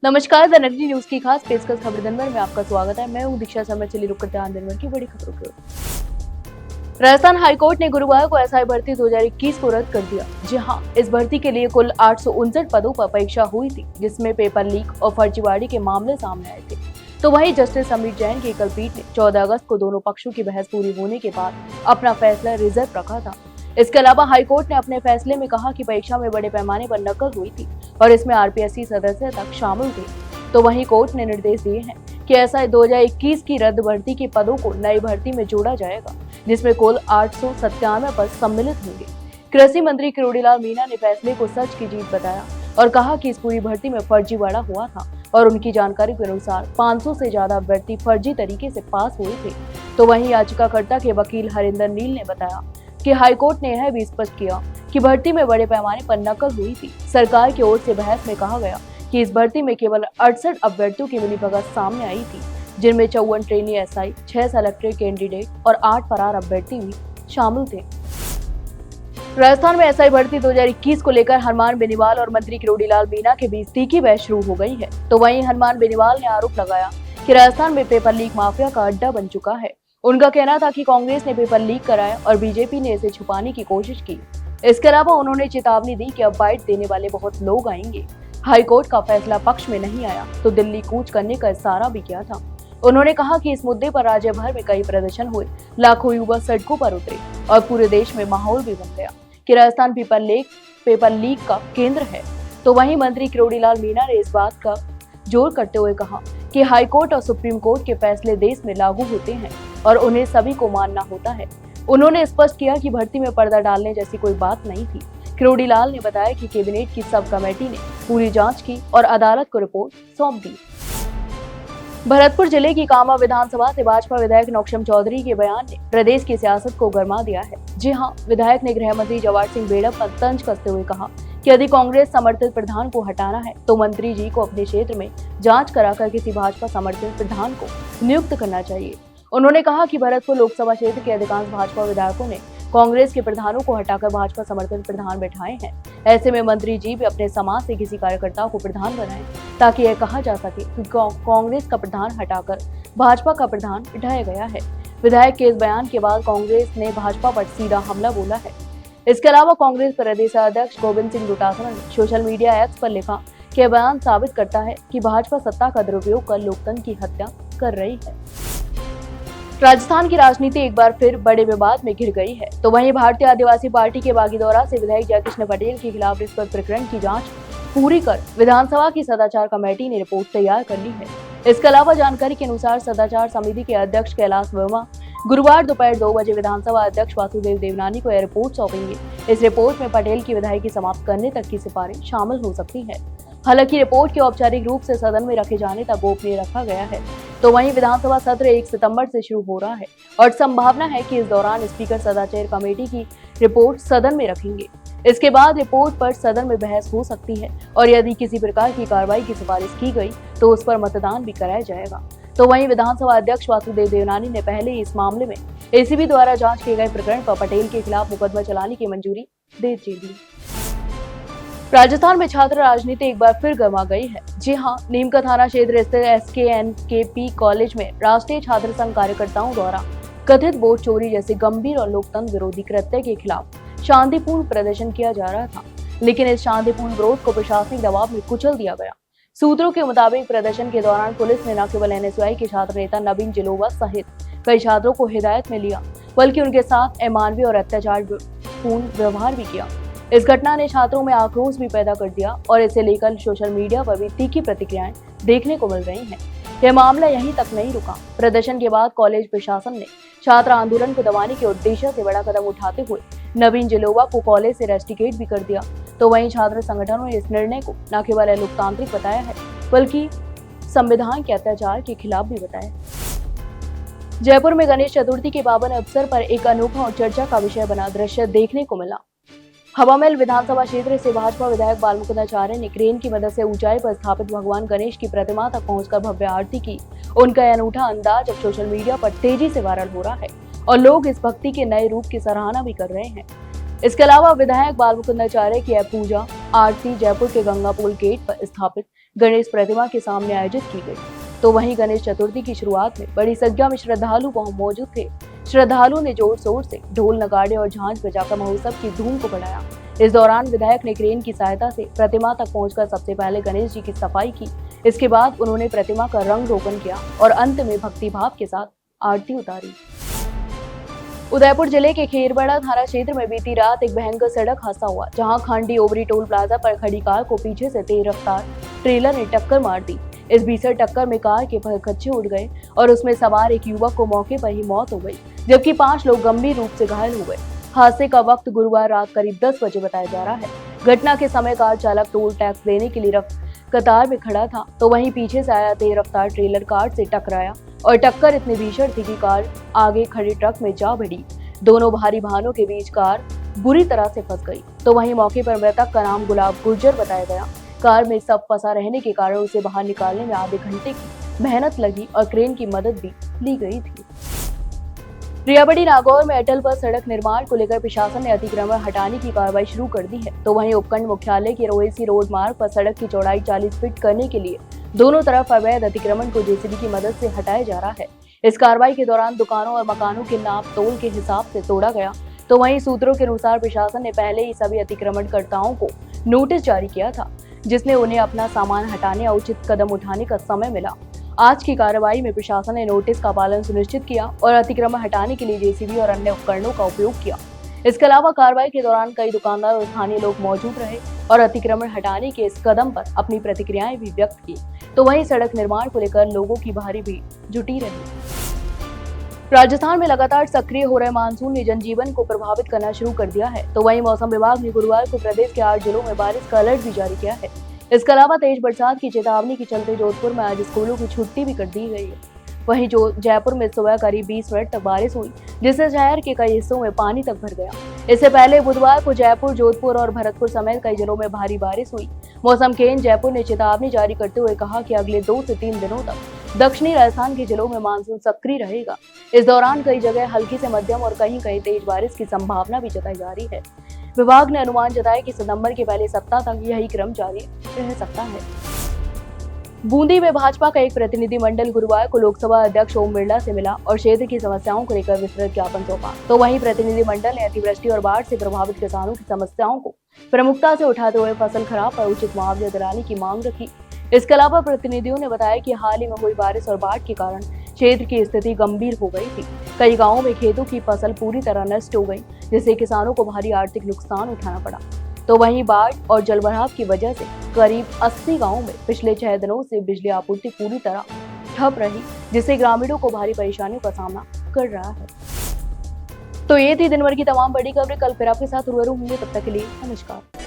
नमस्कार, द नगरी न्यूज की खास पेशकश खबर दिन भर में आपका स्वागत है। मैं हूं दीक्षा शर्मा। चलिए रुक करते हैं दिन भर की बड़ी खबरों की ओर। राजस्थान हाईकोर्ट ने गुरुवार को एसआई भर्ती 2021 को रद्द कर दिया। जी हां, इस भर्ती के लिए कुल 859 पदों पर परीक्षा हुई थी, जिसमें पेपर लीक और फर्जीवाड़े के मामले सामने आए थे। तो वहीं जस्टिस समीर जैन की एकल पीठ ने 14 अगस्त को दोनों पक्षों की बहस पूरी होने के बाद अपना फैसला रिजर्व रखा था। इसके अलावा हाईकोर्ट ने अपने फैसले में कहा कि परीक्षा में बड़े पैमाने पर नकल हुई थी और इसमें आरपीएससी सदस्य तक शामिल थे। तो वहीं कोर्ट ने निर्देश दिए हैं कि एसआई 2021 की रद्द भर्ती के पदों को नई भर्ती में जोड़ा जाएगा, जिसमें कुल 897 पद सम्मिलित होंगे। कृषि मंत्री किरोड़ीलाल मीणा ने फैसले को सच की जीत बताया और कहा कि इस पूरी भर्ती में फर्जीवाड़ा हुआ था और उनकी जानकारी के अनुसार 500 से ज्यादा अभ्यर्थी फर्जी तरीके से पास हुए थे। तो वहीं याचिकाकर्ता के वकील हरिंदर नील ने बताया कि हाईकोर्ट ने यह भी स्पष्ट किया कि भर्ती में बड़े पैमाने पर नकल हुई थी। सरकार की ओर से बहस में कहा गया कि इस भर्ती में केवल 68 अभ्यर्थियों की मिलीभगत सामने आई थी, जिनमें 54 ट्रेनी एसआई, 6 सेलेक्टेड कैंडिडेट और 8 फरार अभ्यर्थी भी शामिल थे। राजस्थान में एसआई भर्ती 2021 को लेकर हनुमान बेनीवाल और मंत्री किरोड़ीलाल मीणा के बीच तीखी बहस शुरू हो गई है। तो वहीं हनुमान बेनीवाल ने आरोप लगाया कि राजस्थान में पेपर लीक माफिया का अड्डा बन चुका है। उनका कहना था कि कांग्रेस ने पेपर लीक कराया और बीजेपी ने इसे छुपाने की कोशिश की। इसके अलावा उन्होंने चेतावनी दी कि अब बाइट देने वाले बहुत लोग आएंगे। हाईकोर्ट का फैसला पक्ष में नहीं आया तो दिल्ली कूच करने का इशारा भी किया था। उन्होंने कहा कि इस मुद्दे पर राज्य भर में कई प्रदर्शन हुए, लाखों युवा सड़कों पर उतरे और पूरे देश में माहौल भी बन गया कि राजस्थान पेपर लीक का केंद्र है। तो वहीं मंत्री किरोड़ीलाल मीणा ने इस बात का जोर करते हुए कहा कि हाईकोर्ट और सुप्रीम कोर्ट के फैसले देश में लागू होते हैं और उन्हें सभी को मानना होता है। उन्होंने स्पष्ट किया कि भर्ती में पर्दा डालने जैसी कोई बात नहीं थी। किरोड़ीलाल ने बताया कि कैबिनेट की सब कमेटी ने पूरी जांच की और अदालत को रिपोर्ट सौंप दी। भरतपुर जिले की कामा विधानसभा से भाजपा विधायक नौक्षम चौधरी के बयान ने प्रदेश की सियासत को गरमा दिया है। जी हां, विधायक ने गृह मंत्री जवाहर सिंह बेड़ा पर तंज कसते हुए कहा कि यदि कांग्रेस समर्थित प्रधान को हटाना है तो मंत्री जी को अपने क्षेत्र में जांच कराकर किसी भाजपा समर्थित प्रधान को नियुक्त करना चाहिए। उन्होंने कहा कि भरतपुर लोकसभा क्षेत्र के अधिकांश भाजपा विधायकों ने कांग्रेस के प्रधानों को हटाकर भाजपा समर्थित प्रधान बैठाए हैं। ऐसे में मंत्री जी भी अपने समाज से किसी कार्यकर्ता को प्रधान बनाएं ताकि यह कहा जा सके कि कांग्रेस का प्रधान हटाकर भाजपा का प्रधान बिठाया गया है। विधायक के इस बयान के बाद कांग्रेस ने भाजपा पर सीधा हमला बोला है। इसके अलावा कांग्रेस प्रदेश अध्यक्ष गोविंद सिंह डोटासरा ने सोशल मीडिया एक्स पर लिखा कि यह बयान साबित करता है कि भाजपा सत्ता का दुरुपयोग कर लोकतंत्र की हत्या कर रही है। राजस्थान की राजनीति एक बार फिर बड़े विवाद में घिर गई है। तो वहीं भारतीय आदिवासी पार्टी के बागीदौरा से विधायक जयकृष्ण पटेल के खिलाफ रिश्वत प्रकरण की जांच पूरी कर विधानसभा की सदाचार कमेटी ने रिपोर्ट तैयार कर ली है। इसके अलावा जानकारी के अनुसार सदाचार समिति के अध्यक्ष कैलाश वर्मा गुरुवार दोपहर 2 बजे विधानसभा अध्यक्ष वासुदेव देवनानी को यह रिपोर्ट सौंपेंगे। इस रिपोर्ट में पटेल की विधायकी समाप्त करने तक की सिफारिश शामिल हो सकती है। हालांकि रिपोर्ट के औपचारिक रूप से सदन में रखे जाने तक गोपनीय रखा गया है। तो वहीं विधानसभा सत्र 1 सितंबर से शुरू हो रहा है और संभावना है कि इस दौरान स्पीकर सदाचार कमेटी की रिपोर्ट सदन में रखेंगे। इसके बाद रिपोर्ट पर सदन में बहस हो सकती है और यदि किसी प्रकार की कार्रवाई की सिफारिश की गई तो उस पर मतदान भी कराया जाएगा। तो वहीं विधानसभा अध्यक्ष वासुदेव देवनानी ने पहले ही इस मामले में एसीबी द्वारा जांच किए गए प्रकरण पर पटेल के खिलाफ मुकदमा चलाने की मंजूरी दे दी। राजस्थान में छात्र राजनीति एक बार फिर गर्मा गई है। जी हां, नीम का थाना क्षेत्र स्थित SKNKP कॉलेज में राष्ट्रीय छात्र संघ कार्यकर्ताओं द्वारा कथित वोट चोरी जैसे गंभीर और लोकतंत्र विरोधी कृत्य के खिलाफ शांतिपूर्ण प्रदर्शन किया जा रहा था, लेकिन इस शांतिपूर्ण विरोध को प्रशासनिक दबाव में कुचल दिया गया। सूत्रों के मुताबिक प्रदर्शन के दौरान पुलिस ने न केवल NSUI के छात्र नेता नवीन जिलोवा सहित कई छात्रों को हिरासत में लिया, बल्कि उनके साथ अमानवीय और अत्याचारपूर्ण व्यवहार भी किया। इस घटना ने छात्रों में आक्रोश भी पैदा कर दिया और इसे लेकर सोशल मीडिया पर भी तीखी प्रतिक्रियाएं देखने को मिल रही हैं। यह मामला यहीं तक नहीं रुका। प्रदर्शन के बाद कॉलेज प्रशासन ने छात्र आंदोलन को दबाने के उद्देश्य से बड़ा कदम उठाते हुए नवीन जिलोवा को कॉलेज से रेस्टिकेट भी कर दिया। तो वहीं छात्र संगठनों ने इस निर्णय को न केवल लोकतांत्रिक बताया है, बल्कि संविधान के अत्याचार के खिलाफ भी बताया। जयपुर में गणेश चतुर्थी के पावन अवसर पर एक अनोखा और चर्चा का विषय बना दृश्य देखने को मिला। हवामहल विधानसभा क्षेत्र से भाजपा विधायक बालमुकुंदाचार्य ने क्रेन की मदद से ऊंचाई पर स्थापित भगवान गणेश की प्रतिमा तक पहुंचकर भव्य आरती की। उनका यह अनूठा अंदाज अब सोशल मीडिया पर तेजी से वायरल हो रहा है और लोग इस भक्ति के नए रूप की सराहना भी कर रहे हैं। इसके अलावा विधायक बालमुकुंदाचार्य की यह पूजा आरती जयपुर के गंगा पुल गेट पर स्थापित गणेश प्रतिमा के सामने आयोजित की गई। तो वहीं गणेश चतुर्थी की शुरुआत में बड़ी संख्या में श्रद्धालु वहां मौजूद थे। श्रद्धालुओं ने जोर शोर से ढोल नगाड़े और झांझ बजाकर महोत्सव की धूम को बढ़ाया। इस दौरान विधायक ने क्रेन की सहायता से प्रतिमा तक पहुंचकर सबसे पहले गणेश जी की सफाई की। इसके बाद उन्होंने प्रतिमा का रंग रोगन किया और अंत में भक्तिभाव के साथ आरती उतारी। उदयपुर जिले के खेरबड़ा थाना क्षेत्र में बीती रात एक भयंकर सड़क हादसा हुआ, जहां खांडी ओबरी टोल प्लाजा पर खड़ी कार को पीछे से तेज रफ्तार ट्रेलर ने टक्कर मार दी। इस भीषण टक्कर में कार के परखच्चे उड़ गए और उसमें सवार एक युवक को मौके पर ही मौत हो गई, जबकि 5 लोग गंभीर रूप से घायल हो गए। हादसे का वक्त गुरुवार रात करीब 10 बजे बताया जा रहा है। घटना के समय कार चालक टोल टैक्स देने के लिए कतार में खड़ा था, तो वहीं पीछे से आया तेज रफ्तार ट्रेलर कार से टकराया और टक्कर इतनी भीषण थी कि कार आगे खड़े ट्रक में जा भिड़ी। दोनों भारी वाहनों के बीच कार बुरी तरह से फंस गई। तो वहीं मौके पर मृतक का नाम गुलाब गुर्जर बताया गया। कार में सब फंसा रहने के कारण उसे बाहर निकालने में आधे घंटे की मेहनत लगी और क्रेन की मदद भी ली गई थी। रियाबड़ी नागौर में अटल बस सड़क निर्माण को लेकर प्रशासन ने अतिक्रमण हटाने की कार्रवाई शुरू कर दी है। तो वहीं उपखंड मुख्यालय के रोएसी रोड मार्ग पर सड़क की चौड़ाई 40 फीट करने के लिए दोनों तरफ अवैध अतिक्रमण को जेसीबी की मदद से हटाया जा रहा है। इस कार्रवाई के दौरान दुकानों और मकानों के नाप तोल के हिसाब से तोड़ा गया। तो वहीं सूत्रों के अनुसार प्रशासन ने पहले ही सभी अतिक्रमणकर्ताओं को नोटिस जारी किया था, जिसने उन्हें अपना सामान हटाने और उचित कदम उठाने का समय मिला। आज की कार्रवाई में प्रशासन ने नोटिस का पालन सुनिश्चित किया और अतिक्रमण हटाने के लिए जेसीबी और अन्य उपकरणों का उपयोग किया। इसके अलावा कार्रवाई के दौरान कई दुकानदार और स्थानीय लोग मौजूद रहे और अतिक्रमण हटाने के इस कदम पर अपनी प्रतिक्रियाएं भी व्यक्त की। तो वहीं सड़क निर्माण को लेकर लोगों की भारी भीड़ जुटी रही। राजस्थान में लगातार सक्रिय हो रहे मानसून ने जनजीवन को प्रभावित करना शुरू कर दिया है। तो वहीं मौसम विभाग ने गुरुवार को प्रदेश के 8 जिलों में बारिश का अलर्ट भी जारी किया है। इसके अलावा तेज बरसात की चेतावनी के चलते जोधपुर में आज स्कूलों की छुट्टी भी कर दी गई है। वहीं जयपुर में सुबह करीब 20 मिनट तक बारिश हुई, जिससे शहर के कई हिस्सों में पानी तक भर गया। इससे पहले बुधवार को जयपुर, जोधपुर और भरतपुर समेत कई जिलों में भारी बारिश हुई। मौसम केंद्र जयपुर ने चेतावनी जारी करते हुए कहा कि अगले 2 से 3 दिनों तक दक्षिणी राजस्थान के जिलों में मानसून सक्रिय रहेगा। इस दौरान कई जगह हल्की से मध्यम और कहीं कहीं तेज बारिश की संभावना भी जताई जा रही है। विभाग ने अनुमान जताया कि सितंबर के पहले सप्ताह तक यही क्रम जारी रह सकता है। बूंदी में भाजपा का एक प्रतिनिधिमंडल गुरुवार को लोकसभा अध्यक्ष ओम बिरला से मिला और क्षेत्र की समस्याओं को लेकर विस्तृत ज्ञापन सौंपा। तो वहीं प्रतिनिधिमंडल ने अतिवृष्टि और बाढ़ से प्रभावित किसानों की समस्याओं को प्रमुखता से उठाते हुए फसल खराब पर उचित मुआवजा दिलाने की मांग रखी। इसके अलावा प्रतिनिधियों ने बताया कि हाल ही में हुई बारिश और बाढ़ के कारण क्षेत्र की स्थिति गंभीर हो गई थी। कई गाँवों में खेतों की फसल पूरी तरह नष्ट हो गई, जिससे किसानों को भारी आर्थिक नुकसान उठाना पड़ा। तो वहीं बाढ़ और जलभराव की वजह से करीब 80 गांवों में पिछले 6 दिनों से बिजली आपूर्ति पूरी तरह ठप रही, जिससे ग्रामीणों को भारी परेशानियों का सामना कर रहा है। तो ये थी दिन भर की तमाम बड़ी खबरें। कल फिर आपके साथ रूबरू होंगे, तब तक के लिए नमस्कार।